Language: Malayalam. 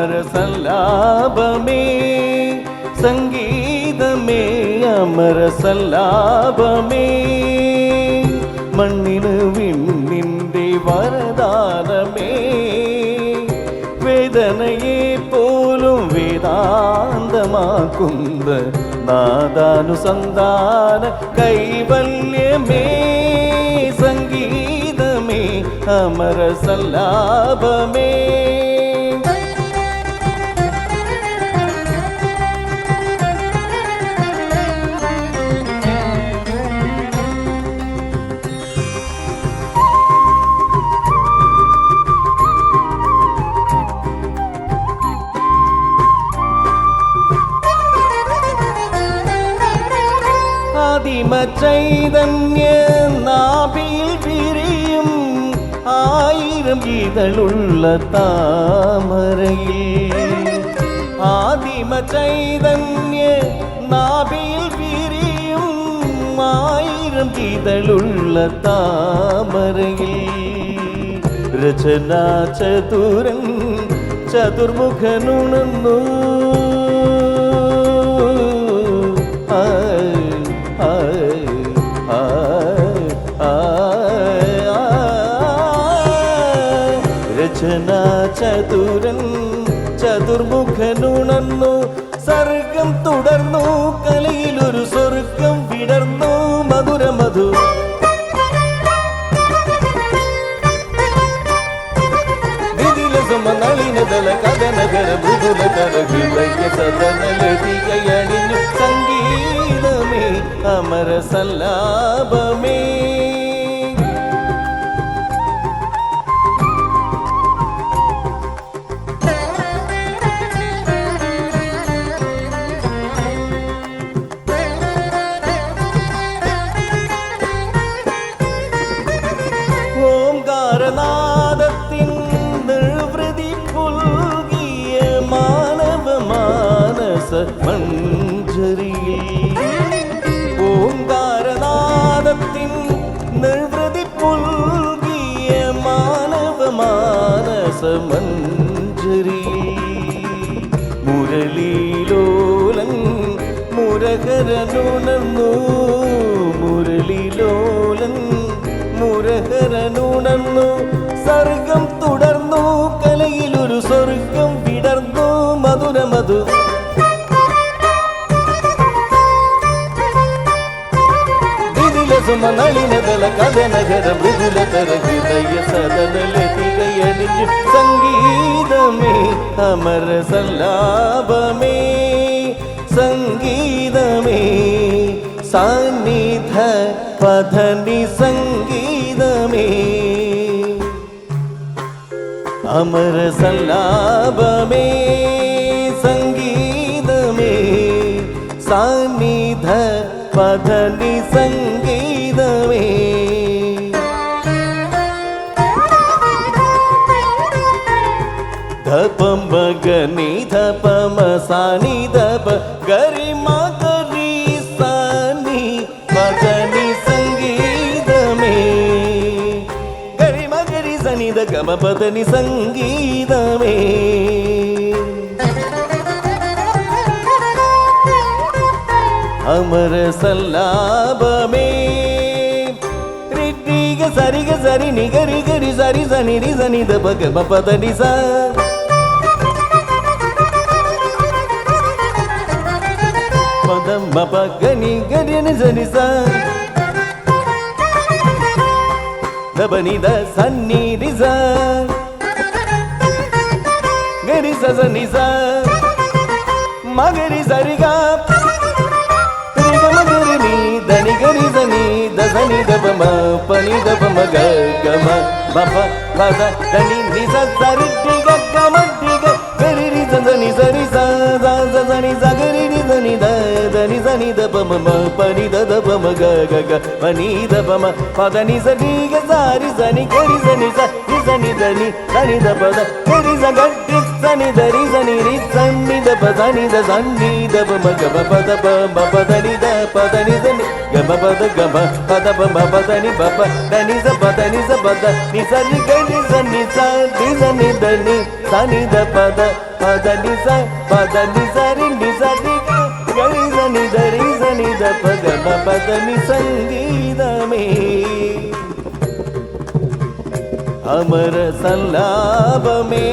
അമര സല്ലാപമേ സംഗീതമേ അമര സല്ലാപമേ മണ്ണിന് വിണ്ണിൻ്റെ വരദാനമേ വേദനയെ പോലും വേദാന്തമാക്കുന്ന നാദാനുസന്ധാന കൈവല്യമേ സംഗീതമേ അമര സല്ലാപമേ ചൈതന്യ നാഭിയിൽ വിരിയും ആയിരം ഇതളുള്ള താമരയിൽ ആദിമ ചൈതന്യ നാഭിയിൽ വിരിയും ആയിരം ഇതളുള്ള താമരയിൽ രചനാ ചതുരൻ ചതുർമുഖനുണർന്നു രചനാ ചതുരൻ ചതുർമുഖനുണർന്നു സർഗം തുടർന്നു കലയിലൊരു സ്വർഗം വിടർന്നു മധുര മധു നളിനതല കഥനകര മൃദുലതര ഹൃദയ സദനലതികയണിഞ്ഞു സംഗീതമേ അമര സല്ലാപമേ ഓംകാരനാദത്തിൻ നിർവൃതി പുൽകിയ മാനവ മാനസ മഞ്ജരിയിൽ ഓംകാരനാദത്തിൻ നിർവൃതി പുൽകിയ മാനവ മാനസ മഞ്ജരിയിൽ മുരളീലോലൻ മുരഹരനുണർന്നു മുരളീലോലൻ മുരഹരനുണർന്നു സർഗം തുടർന്നു കലയിലൊരു സ്വർഗം വിടർന്നു മധുര മധു നളിനതല കഥനകര മൃദുലതര ഹൃദയ സദനലതികയണിഞ്ഞു സംഗീതമേ അമര സല്ലാപമേ സംഗീതമേ സാന്നിധ പധനി സംഗീതമേ അമര സല്ലാപമേ സംഗീതമേ സാന്നിധ പധനി സംഗീതമേ ധപം മഗനി ധപമ സാനി ധപ ഗരിമ ഗരി സാനി പധനി സംഗീതമേ ഗരിമ ഗരി സനി ധ ഗമ പധനി സംഗീതമേ അമര സല്ലാപമേ രിഗ സരിഗ സരി നിഗരി ഗരി സരി സനി രി സനി ധ പ ഗമ പധനി സ പദം മപ ഗനി ഗരി നി സനി സ ധപനി ധ സന്നി രി സ ഗരി സ സനി സ മഗരി സരി ഗ ധനി ഗരി സനി ധനി ധപമ പനി ധപമ ഗ ഗമ മപ പദ ധനി നി സ സരി ഗ ഗമ ഗ ഗരി രി ധനി സരി സ ധനി സ ഗരി രി ധനി ധ ധനി സനി ധപമ പനി ധപമ ഗ ഗ ഗ പനി ധപമ പദ നി സ രി ഗ സരി സനി ഗരി സനി സ നി സനി ധനി ധനി ധപദ ഗരി സ ഗരി സനി ധരി സനി രി സനി ധപ സനി ധ സനി ധപമ ഗമ പദ പ മ പദ നി ധ പദ നി ധനി ഗമ പദ ഗമ പദ പ മ പദ നി പ പ ധനി സ പദ നി സ പദ നി സ നി ഗരി സനി സ രി സനി ധനി സനി ധ പദ பதனி ச பதனி சரி நிசரி கரிசனி தரி சனி த பகம பதனி சங்கீதமே அமர சல்லாபமே